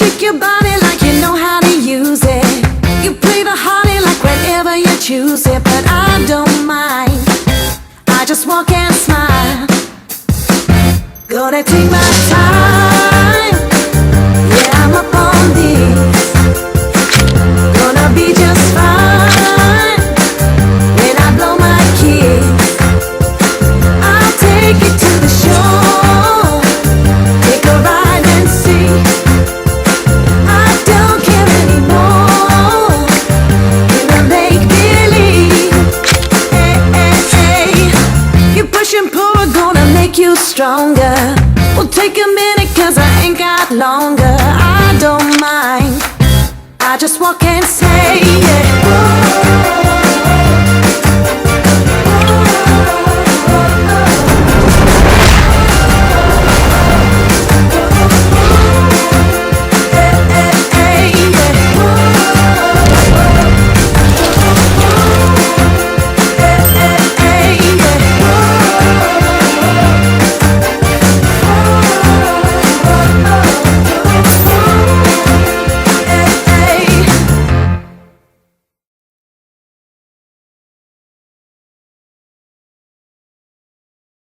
shake your body like you know how to use it. You play the hardy like whenever you choose it. But I don't mind, I just walk and smile. Gonna take my time, yeah, I'm up on this. Gonna be just fine when I blow my kiss. I'll take you to the shore, take a ride and see. I don't care anymore in the make-believe. Hey, hey, hey. You push and pull are gonna make you stronger. We'll take a minute cause I ain't got longer. I don't mind, I just walk and say, yeah.